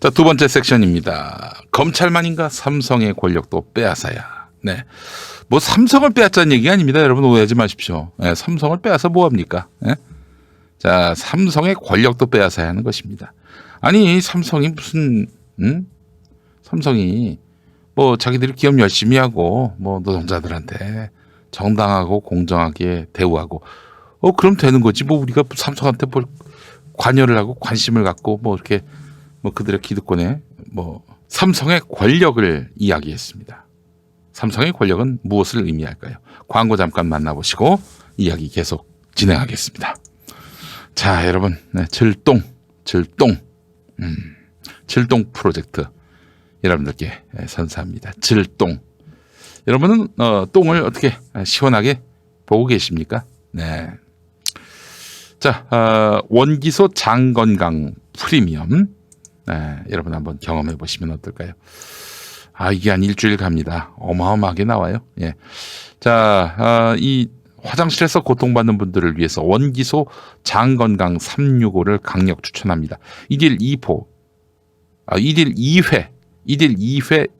자, 두 번째 섹션입니다. 검찰만인가 삼성의 권력도 빼앗아야. 네. 뭐 삼성을 빼앗자는 얘기 아닙니다. 여러분 오해하지 마십시오. 네, 삼성을 빼앗아 뭐합니까? 네? 자, 삼성의 권력도 빼앗아야 하는 것입니다. 아니, 삼성이 무슨, 삼성이 뭐 자기들이 기업 열심히 하고 뭐 노동자들한테 정당하고 공정하게 대우하고 그럼 되는 거지. 뭐 우리가 삼성한테 뭘 관여를 하고 관심을 갖고 뭐 이렇게 뭐 그들의 기득권에 뭐 삼성의 권력을 이야기했습니다. 삼성의 권력은 무엇을 의미할까요? 광고 잠깐 만나보시고 이야기 계속 진행하겠습니다. 자, 여러분, 네, 질동 프로젝트 여러분들께 선사합니다. 질동. 여러분은 똥을 어떻게 시원하게 보고 계십니까? 네. 자, 원기소 장건강 프리미엄. 네, 여러분 한번 경험해 보시면 어떨까요? 아, 이게 한 일주일 갑니다. 어마어마하게 나와요. 예. 자, 이 화장실에서 고통받는 분들을 위해서 원기소 장건강 365를 강력 추천합니다. 1일 2회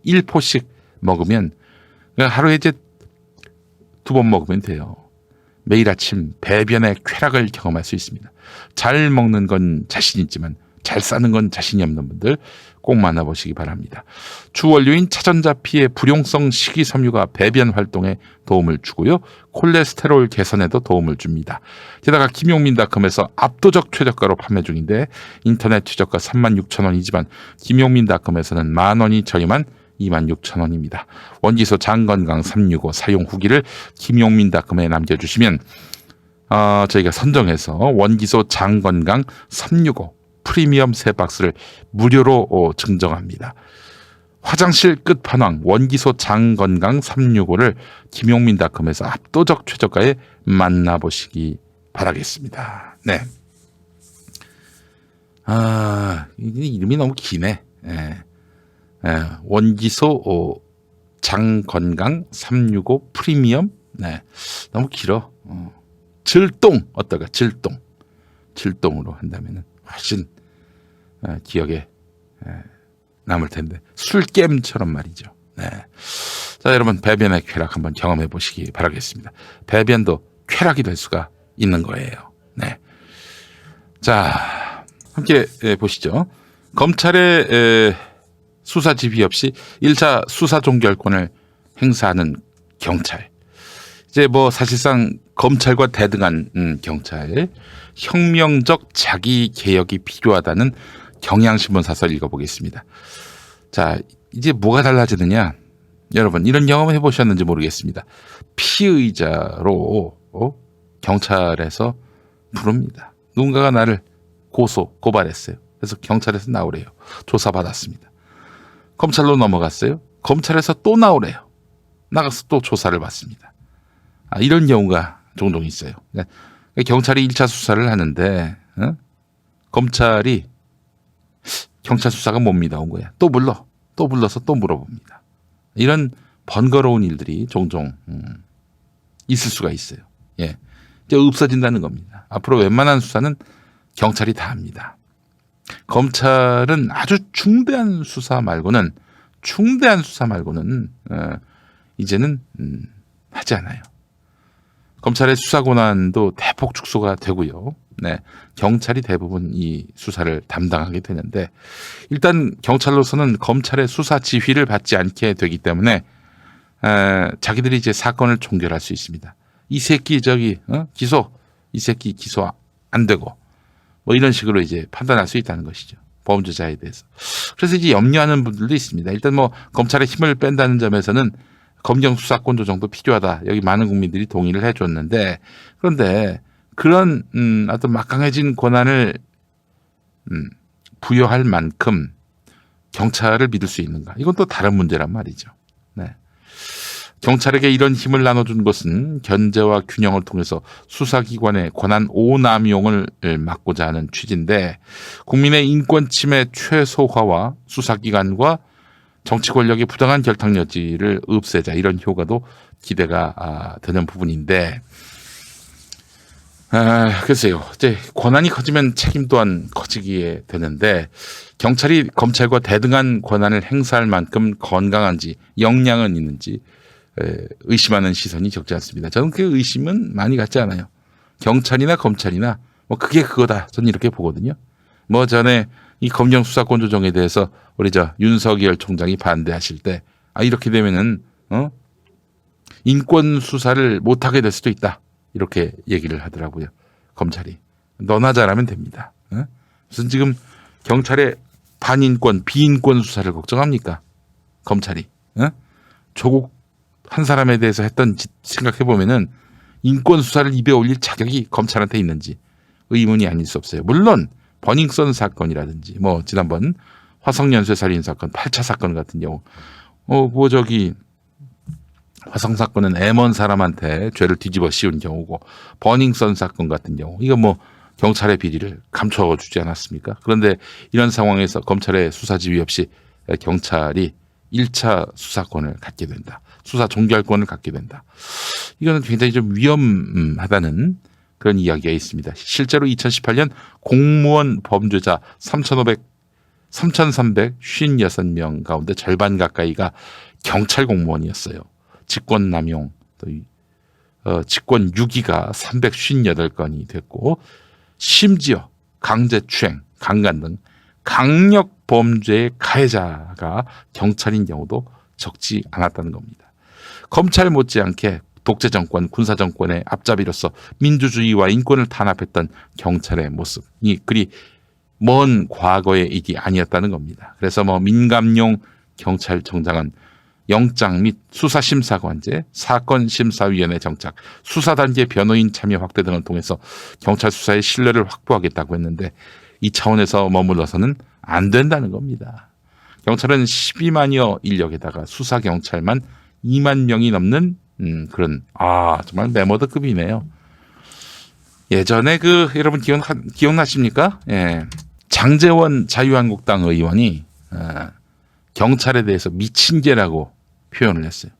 1포씩 먹으면 하루에 이제 2번 먹으면 돼요. 매일 아침 배변의 쾌락을 경험할 수 있습니다. 잘 먹는 건 자신 있지만 잘 싸는 건 자신이 없는 분들 꼭 만나보시기 바랍니다. 주원료인 차전자 피의 불용성 식이섬유가 배변 활동에 도움을 주고요. 콜레스테롤 개선에도 도움을 줍니다. 게다가 김용민닷컴에서 압도적 최저가로 판매 중인데 인터넷 최저가 36,000원이지만 김용민닷컴에서는 10,000원이 저렴한 26,000원입니다. 원기소 장건강 365 사용 후기를 김용민닷컴에 남겨주시면 저희가 선정해서 원기소 장건강 365 프리미엄 3박스를 무료로 증정합니다. 화장실 끝판왕 원기소 장건강 365를 김용민닷컴에서 압도적 최저가에 만나보시기 바라겠습니다. 네. 이름이 너무 기네. 원기소 장건강 365 프리미엄. 네. 너무 길어. 질동 어떨까? 질동으로 한다면은 훨씬 기억에 남을 텐데 술겜처럼 말이죠. 네. 자, 여러분 배변의 쾌락 한번 경험해 보시기 바라겠습니다. 배변도 쾌락이 될 수가 있는 거예요. 네. 자, 함께 보시죠. 검찰의 수사 지휘 없이 1차 수사 종결권을 행사하는 경찰. 이제 뭐 사실상 검찰과 대등한 경찰, 혁명적 자기 개혁이 필요하다는 경향신문 사설 읽어보겠습니다. 자, 이제 뭐가 달라지느냐? 여러분 이런 경험 해보셨는지 모르겠습니다. 피의자로 경찰에서 부릅니다. 누군가가 나를 고발했어요. 그래서 경찰에서 나오래요. 조사받았습니다. 검찰로 넘어갔어요. 검찰에서 또 나오래요. 나가서 또 조사를 받습니다. 이런 경우가 종종 있어요. 경찰이 1차 수사를 하는데 검찰이 경찰 수사가 뭡니다 온 거야. 또 불러서 또 물어봅니다. 이런 번거로운 일들이 종종 있을 수가 있어요. 예, 이제 없어진다는 겁니다. 앞으로 웬만한 수사는 경찰이 다 합니다. 검찰은 아주 중대한 수사 말고는 이제는 하지 않아요. 검찰의 수사 권한도 대폭 축소가 되고요. 네, 경찰이 대부분 이 수사를 담당하게 되는데 일단 경찰로서는 검찰의 수사 지휘를 받지 않게 되기 때문에 자기들이 이제 사건을 종결할 수 있습니다. 이 새끼 이 새끼 기소 안 되고 뭐 이런 식으로 이제 판단할 수 있다는 것이죠. 범죄자에 대해서. 그래서 이제 염려하는 분들도 있습니다. 일단 뭐 검찰의 힘을 뺀다는 점에서는 검경 수사권 조정도 필요하다. 여기 많은 국민들이 동의를 해줬는데 그런데 그런 어떤 막강해진 권한을 부여할 만큼 경찰을 믿을 수 있는가? 이건 또 다른 문제란 말이죠. 네. 경찰에게 이런 힘을 나눠준 것은 견제와 균형을 통해서 수사기관의 권한 오남용을 막고자 하는 취지인데 국민의 인권 침해 최소화와 수사기관과 정치 권력의 부당한 결탁 여지를 없애자 이런 효과도 기대가 되는 부분인데 글쎄요. 이제 권한이 커지면 책임 또한 커지게 되는데 경찰이 검찰과 대등한 권한을 행사할 만큼 건강한지 역량은 있는지 의심하는 시선이 적지 않습니다. 저는 그 의심은 많이 갖지 않아요. 경찰이나 검찰이나 뭐 그게 그거다. 저는 이렇게 보거든요. 뭐 전에 이 검경 수사권 조정에 대해서 우리 윤석열 총장이 반대하실 때 이렇게 되면은 인권 수사를 못하게 될 수도 있다. 이렇게 얘기를 하더라고요. 검찰이. 너나 잘하면 됩니다. 무슨 지금 경찰의 반인권, 비인권 수사를 걱정합니까? 검찰이. 조국 한 사람에 대해서 했던 짓 생각해보면은 인권 수사를 입에 올릴 자격이 검찰한테 있는지 의문이 아닐 수 없어요. 물론 버닝썬 사건이라든지 뭐 지난번 화성연쇄 살인 사건, 8차 사건 같은 경우 화성 사건은 M1 사람한테 죄를 뒤집어 씌운 경우고 버닝썬 사건 같은 경우 이거 뭐 경찰의 비리를 감춰주지 않았습니까? 그런데 이런 상황에서 검찰의 수사 지휘 없이 경찰이 1차 수사권을 갖게 된다. 수사 종결권을 갖게 된다. 이거는 굉장히 좀 위험하다는 그런 이야기가 있습니다. 실제로 2018년 공무원 범죄자 3,356명 가운데 절반 가까이가 경찰 공무원이었어요. 직권남용, 직권유기가 358건이 됐고 심지어 강제추행, 강간 등 강력 범죄의 가해자가 경찰인 경우도 적지 않았다는 겁니다. 검찰 못지않게 독재정권, 군사정권의 앞잡이로서 민주주의와 인권을 탄압했던 경찰의 모습이 그리 먼 과거의 일이 아니었다는 겁니다. 그래서 민감용 경찰청장은 영장 및 수사심사관제, 사건심사위원회 정착, 수사단계 변호인 참여 확대 등을 통해서 경찰 수사의 신뢰를 확보하겠다고 했는데 이 차원에서 머물러서는 안 된다는 겁니다. 경찰은 12만여 인력에다가 수사경찰만 2만 명이 넘는 그런 정말 메모드급이네요. 예전에 여러분 기억나십니까? 예. 장제원 자유한국당 의원이 경찰에 대해서 미친 개라고 표현을 했어요.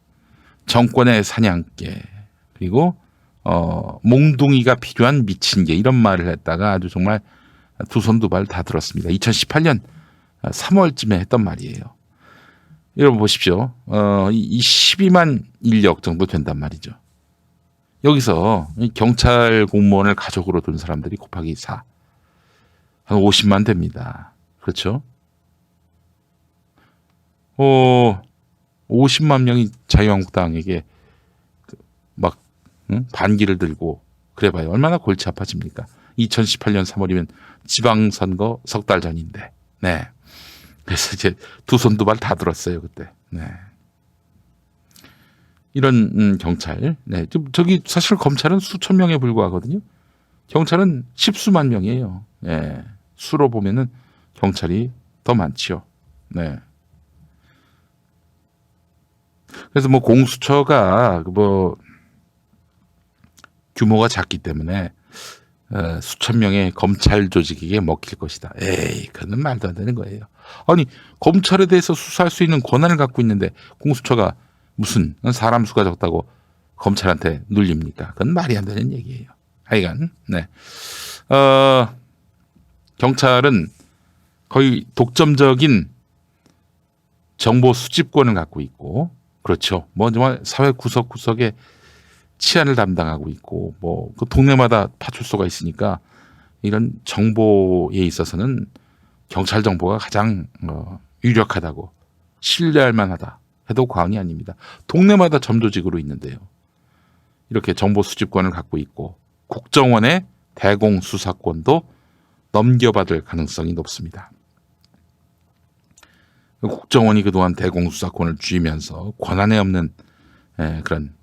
정권의 사냥개 그리고 몽둥이가 필요한 미친 개 이런 말을 했다가 아주 정말 두 손 두 발 다 들었습니다. 2018년 3월쯤에 했던 말이에요. 여러분 보십시오. 이 12만 인력 정도 된단 말이죠. 여기서 경찰 공무원을 가족으로 둔 사람들이 곱하기 4. 한 50만 됩니다. 그렇죠? 50만 명이 자유한국당에게 반기를 들고 그래봐요. 얼마나 골치 아파집니까? 2018년 3월이면 지방선거 석 달 전인데. 네. 그래서 이제 두 손 두 발 다 들었어요, 그때. 네. 이런 경찰. 네. 저기 사실 검찰은 수천 명에 불과하거든요. 경찰은 십수만 명이에요. 네. 수로 보면은 경찰이 더 많지요. 네. 그래서 공수처가 규모가 작기 때문에 수천 명의 검찰 조직에게 먹힐 것이다. 에이, 그건 말도 안 되는 거예요. 아니, 검찰에 대해서 수사할 수 있는 권한을 갖고 있는데 공수처가 무슨 사람 수가 적다고 검찰한테 눌립니까? 그건 말이 안 되는 얘기예요. 하여간, 네. 경찰은 거의 독점적인 정보 수집권을 갖고 있고, 그렇죠. 정말 사회 구석구석에 치안을 담당하고 있고, 그 동네마다 파출소가 있으니까 이런 정보에 있어서는 경찰 정보가 가장 유력하다고 신뢰할 만하다 해도 과언이 아닙니다. 동네마다 점조직으로 있는데요. 이렇게 정보 수집권을 갖고 있고 국정원의 대공수사권도 넘겨받을 가능성이 높습니다. 국정원이 그동안 대공수사권을 쥐면서 권한에 없는 그런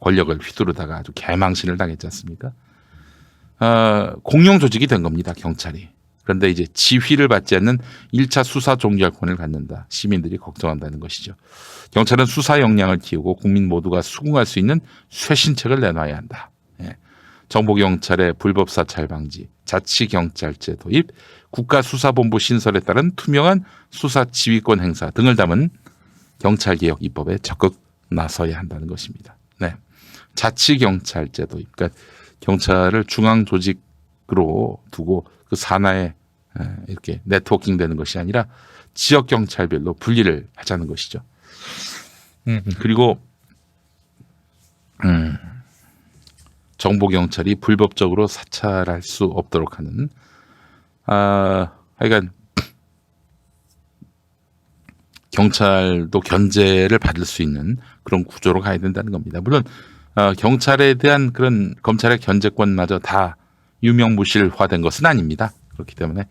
권력을 휘두르다가 아주 개망신을 당했지 않습니까? 공용 조직이 된 겁니다, 경찰이. 그런데 이제 지휘를 받지 않는 1차 수사 종결권을 갖는다. 시민들이 걱정한다는 것이죠. 경찰은 수사 역량을 키우고 국민 모두가 수긍할 수 있는 쇄신책을 내놔야 한다. 정보경찰의 불법 사찰 방지, 자치경찰제 도입, 국가수사본부 신설에 따른 투명한 수사 지휘권 행사 등을 담은 경찰개혁 입법에 적극 나서야 한다는 것입니다. 네. 자치경찰제 도입. 그러니까 경찰을 중앙 조직으로 두고 그 산하에 이렇게 네트워킹 되는 것이 아니라 지역 경찰별로 분리를 하자는 것이죠. 그리고 정보 경찰이 불법적으로 사찰할 수 없도록 하는 하여간 경찰도 견제를 받을 수 있는 그런 구조로 가야 된다는 겁니다. 물론 경찰에 대한 그런 검찰의 견제권마저 다 유명무실화된 것은 아닙니다. 그렇기 때문에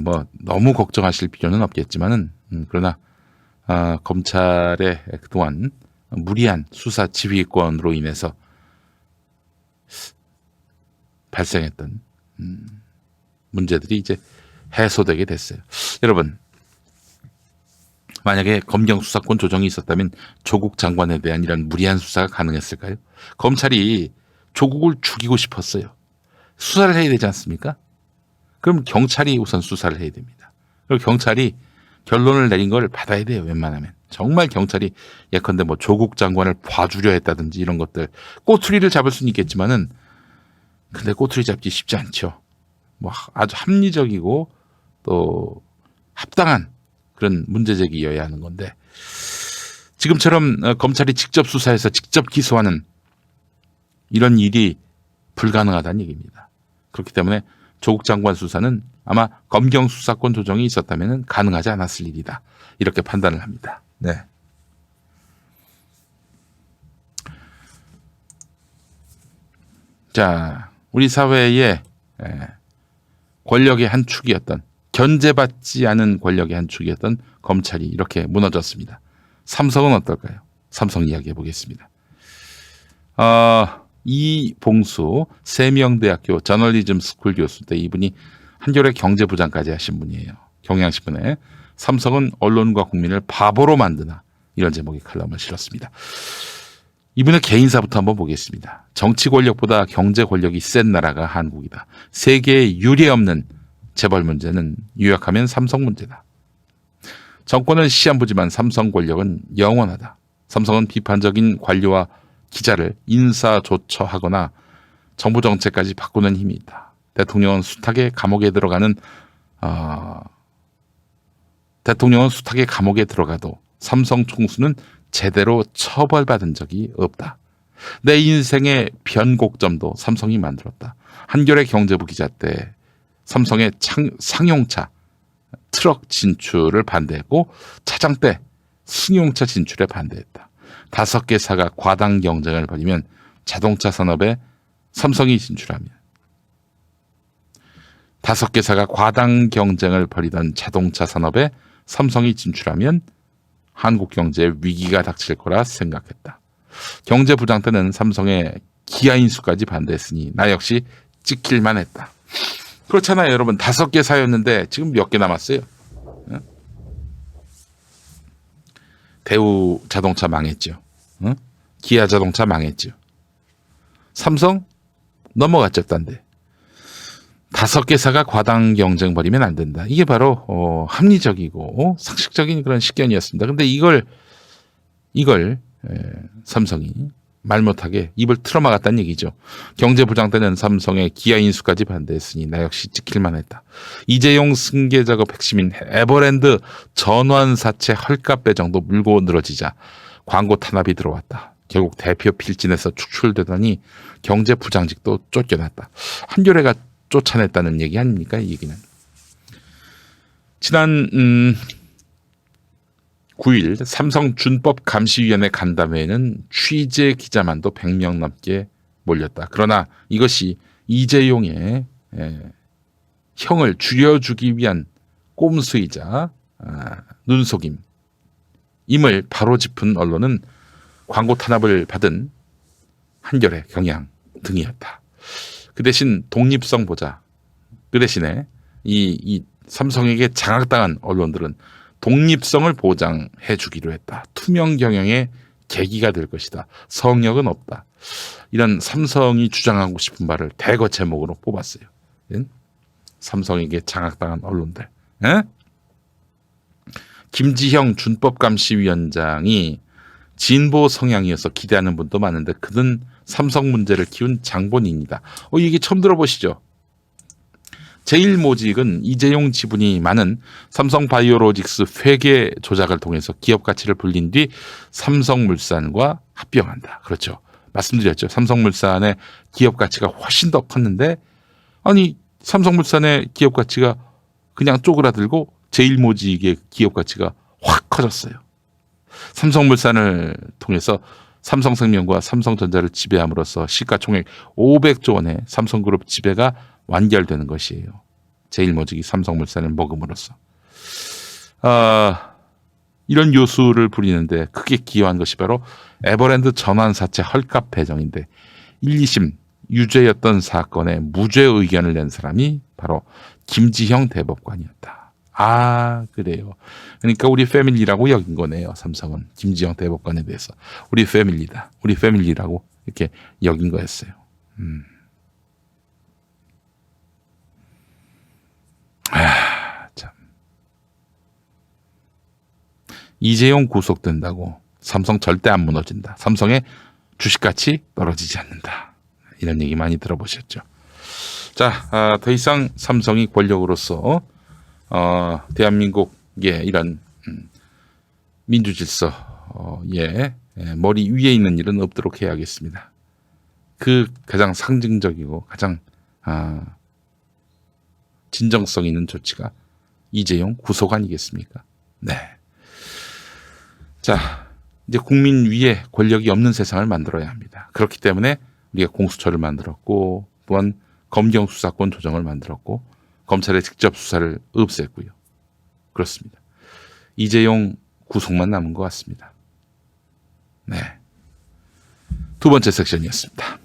뭐 너무 걱정하실 필요는 없겠지만은 그러나 검찰의 그동안 무리한 수사 지휘권으로 인해서 발생했던 문제들이 이제 해소되게 됐어요. 여러분, 만약에 검경 수사권 조정이 있었다면 조국 장관에 대한 이런 무리한 수사가 가능했을까요? 검찰이 조국을 죽이고 싶었어요. 수사를 해야 되지 않습니까? 그럼 경찰이 우선 수사를 해야 됩니다. 그리고 경찰이 결론을 내린 걸 받아야 돼요. 웬만하면. 정말 경찰이 예컨대 뭐 조국 장관을 봐주려 했다든지 이런 것들 꼬투리를 잡을 수는 있겠지만은 근데 꼬투리 잡기 쉽지 않죠. 뭐 아주 합리적이고 또 합당한 그런 문제 제기여야 하는 건데 지금처럼 검찰이 직접 수사해서 직접 기소하는 이런 일이 불가능하다는 얘기입니다. 그렇기 때문에 조국 장관 수사는 아마 검경 수사권 조정이 있었다면 가능하지 않았을 일이다. 이렇게 판단을 합니다. 네. 자, 우리 사회의 권력의 한 축이었던 견제받지 않은 권력의 한 축이었던 검찰이 이렇게 무너졌습니다. 삼성은 어떨까요? 삼성 이야기해 보겠습니다. 이봉수 세명대학교 저널리즘 스쿨 교수 때 이분이 한겨레 경제부장까지 하신 분이에요. 경향신문에 삼성은 언론과 국민을 바보로 만드나 이런 제목의 칼럼을 실었습니다. 이분의 개인사부터 한번 보겠습니다. 정치 권력보다 경제 권력이 센 나라가 한국이다. 세계에 유례없는 재벌 문제는 요약하면 삼성 문제다. 정권은 시한부지만 삼성 권력은 영원하다. 삼성은 비판적인 관료와 기자를 인사조처하거나 정부 정책까지 바꾸는 힘이 있다. 대통령은 숱하게 감옥에 들어가도 삼성 총수는 제대로 처벌받은 적이 없다. 내 인생의 변곡점도 삼성이 만들었다. 한겨레 경제부 기자 때 삼성의 상용차 트럭 진출을 반대했고 차장 때 승용차 진출에 반대했다. 5개사가 과당 경쟁을 벌이면 자동차 산업에 삼성이 진출하면 5개사가 과당 경쟁을 벌이던 자동차 산업에 삼성이 진출하면 한국 경제에 위기가 닥칠 거라 생각했다. 경제부장 때는 삼성의 기아 인수까지 반대했으니 나 역시 찍힐만 했다. 그렇잖아요, 여러분. 5개사였는데 지금 몇 개 남았어요? 대우 자동차 망했죠. 기아 자동차 망했죠. 삼성 넘어갔죠, 딴데. 5개사가 과당 경쟁 벌이면 안 된다. 이게 바로 합리적이고 상식적인 그런 식견이었습니다. 근데 이걸 삼성이 말 못하게 입을 틀어막았다는 얘기죠. 경제부장 때는 삼성의 기아 인수까지 반대했으니 나 역시 찍힐만 했다. 이재용 승계 작업 핵심인 에버랜드 전환사채 헐값 배정도 물고 늘어지자 광고 탄압이 들어왔다. 결국 대표 필진에서 축출되더니 경제부장직도 쫓겨났다. 한겨레가 쫓아냈다는 얘기 아닙니까? 이 얘기는. 지난 9일 삼성 준법감시위원회 간담회에는 취재 기자만도 100명 넘게 몰렸다. 그러나 이것이 이재용의 형을 죽여주기 위한 꼼수이자 눈속임임을 바로 짚은 언론은 광고 탄압을 받은 한겨레, 경향 등이었다. 그 대신 독립성 보자. 그 대신에 이 삼성에게 장악당한 언론들은 독립성을 보장해 주기로 했다. 투명 경영의 계기가 될 것이다. 성역은 없다. 이런 삼성이 주장하고 싶은 바를 대거 제목으로 뽑았어요. 삼성에게 장악당한 언론들. 김지형 준법감시위원장이 진보 성향이어서 기대하는 분도 많은데 그는 삼성 문제를 키운 장본인이다. 이게 처음 들어보시죠? 제일모직은 이재용 지분이 많은 삼성바이오로직스 회계 조작을 통해서 기업 가치를 불린 뒤 삼성물산과 합병한다. 그렇죠. 말씀드렸죠. 삼성물산의 기업 가치가 훨씬 더 컸는데 아니 삼성물산의 기업 가치가 그냥 쪼그라들고 제일모직의 기업 가치가 확 커졌어요. 삼성물산을 통해서 삼성생명과 삼성전자를 지배함으로써 시가총액 500조 원의 삼성그룹 지배가 완결되는 것이에요. 제일모직이 삼성물산을 먹음으로써. 이런 요수를 부리는데 크게 기여한 것이 바로 에버랜드 전환사채 헐값 배정인데 1, 2심 유죄였던 사건에 무죄 의견을 낸 사람이 바로 김지형 대법관이었다. 그래요. 그러니까 우리 패밀리라고 여긴 거네요. 삼성은 김지형 대법관에 대해서 우리 패밀리다. 우리 패밀리라고 이렇게 여긴 거였어요. 참. 이재용 구속된다고 삼성 절대 안 무너진다. 삼성의 주식가치 떨어지지 않는다. 이런 얘기 많이 들어보셨죠. 자, 더 이상 삼성이 권력으로서 대한민국의 이런 민주질서의 머리 위에 있는 일은 없도록 해야겠습니다. 그 가장 상징적이고 가장 진정성 있는 조치가 이재용 구속 아니겠습니까? 네. 자, 이제 국민 위에 권력이 없는 세상을 만들어야 합니다. 그렇기 때문에 우리가 공수처를 만들었고 또한 검경 수사권 조정을 만들었고 검찰의 직접 수사를 없앴고요. 그렇습니다. 이재용 구속만 남은 것 같습니다. 네. 두 번째 섹션이었습니다.